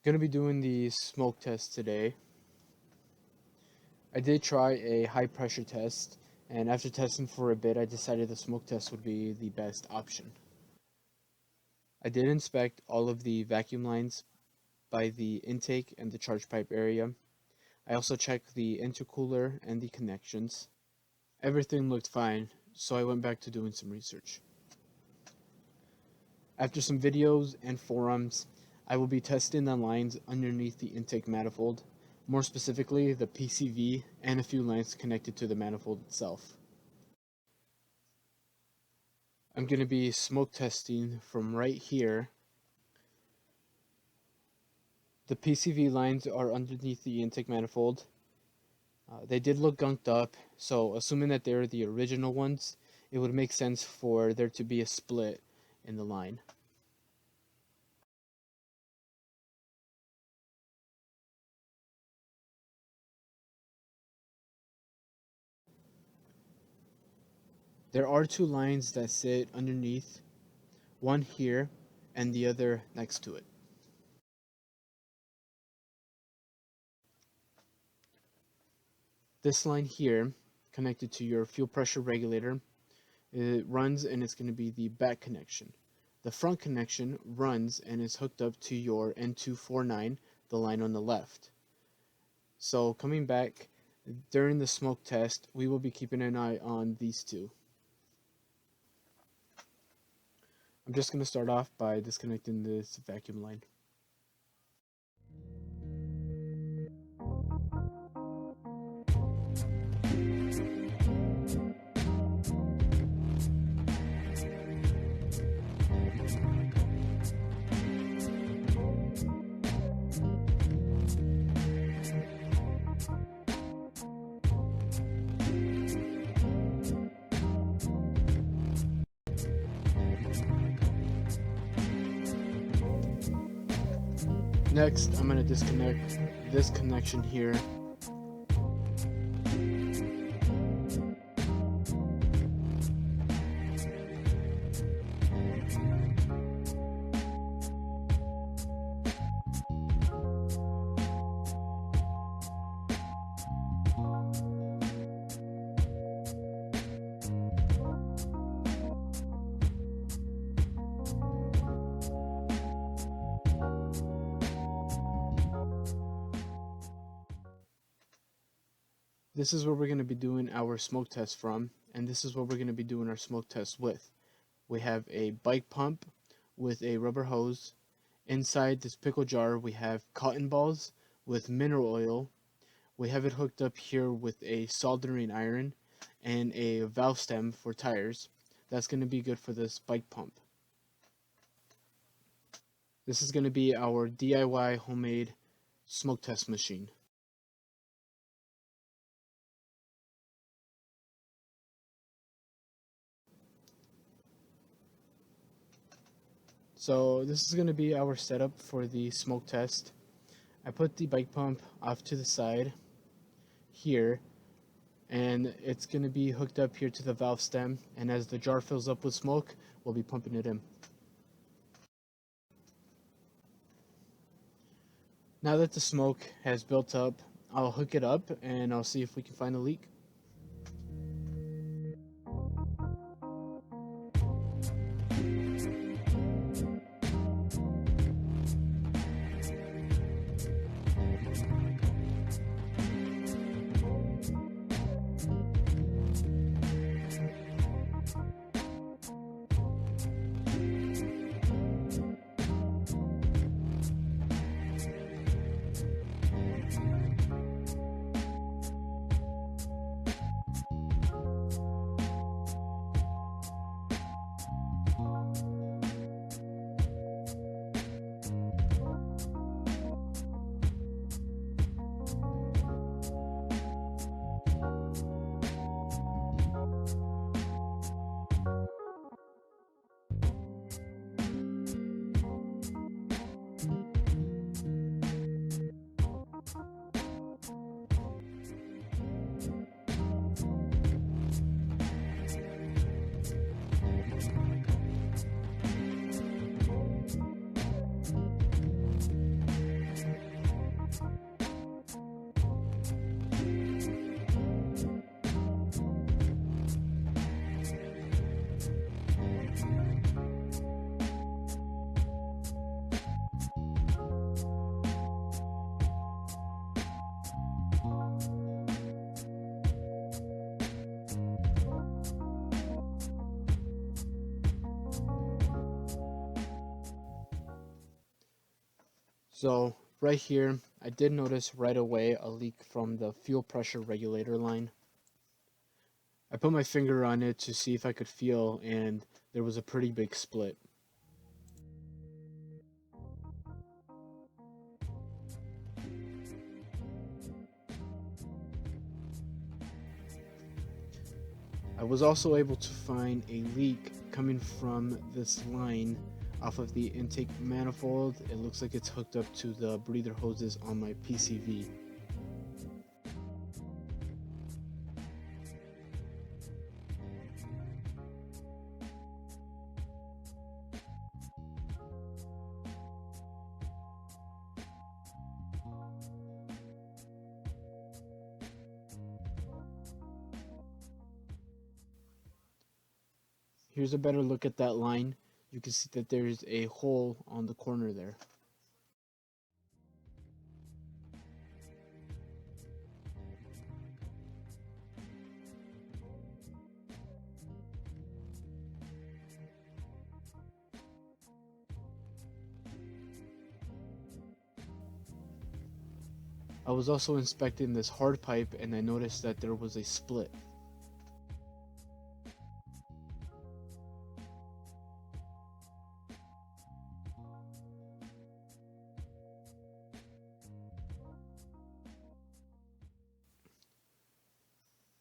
Going to be doing the smoke test today. I did try a high pressure test, and after testing for a bit, I decided the smoke test would be the best option. I did inspect all of the vacuum lines by the intake and the charge pipe area. I also checked the intercooler and the connections. Everything looked fine, so I went back to doing some research. After some videos and forums, I will be testing the lines underneath the intake manifold, more specifically the PCV and a few lines connected to the manifold itself. I'm going to be smoke testing from right here. The PCV lines are underneath the intake manifold. They did look gunked up, so assuming that they're the original ones, it would make sense for there to be a split in the line. There are two lines that sit underneath, one here and the other next to it. This line here, connected to your fuel pressure regulator, it runs and it's going to be the back connection. The front connection runs and is hooked up to your N249, the line on the left. So coming back, during the smoke test, we will be keeping an eye on these two. I'm just going to start off by disconnecting this vacuum line. Next, I'm going to disconnect this connection here. This is where we're going to be doing our smoke test from, and this is what we're going to be doing our smoke test with. We have a bike pump with a rubber hose. Inside this pickle jar we have cotton balls with mineral oil. We have it hooked up here with a soldering iron and a valve stem for tires. That's going to be good for this bike pump. This is going to be our DIY homemade smoke test machine. So this is going to be our setup for the smoke test. I put the bike pump off to the side here, and it's going to be hooked up here to the valve stem, and as the jar fills up with smoke, we'll be pumping it in. Now that the smoke has built up, I'll hook it up and I'll see if we can find a leak. So right here, I did notice right away a leak from the fuel pressure regulator line. I put my finger on it to see if I could feel, and there was a pretty big split. I was also able to find a leak coming from this line off of the intake manifold. It looks like it's hooked up to the breather hoses on my PCV. Here's a better look at that line. You can see that there's a hole on the corner there. I was also inspecting this hard pipe and I noticed that there was a split.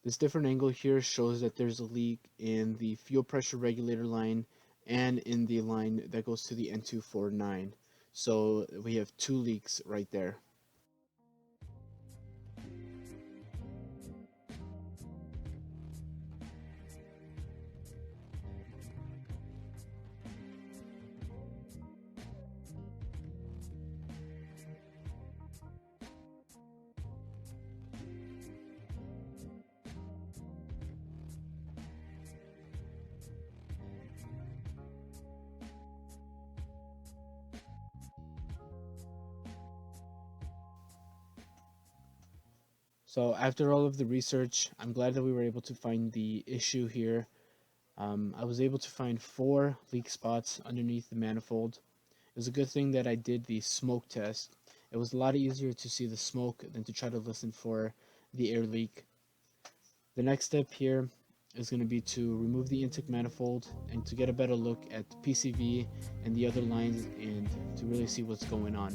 This different angle here shows that there's a leak in the fuel pressure regulator line and in the line that goes to the N249. So we have two leaks right there. So after all of the research, I'm glad that we were able to find the issue here. I was able to find 4 leak spots underneath the manifold. It was a good thing that I did the smoke test. It was a lot easier to see the smoke than to try to listen for the air leak. The next step here is going to be to remove the intake manifold and to get a better look at the PCV and the other lines and to really see what's going on.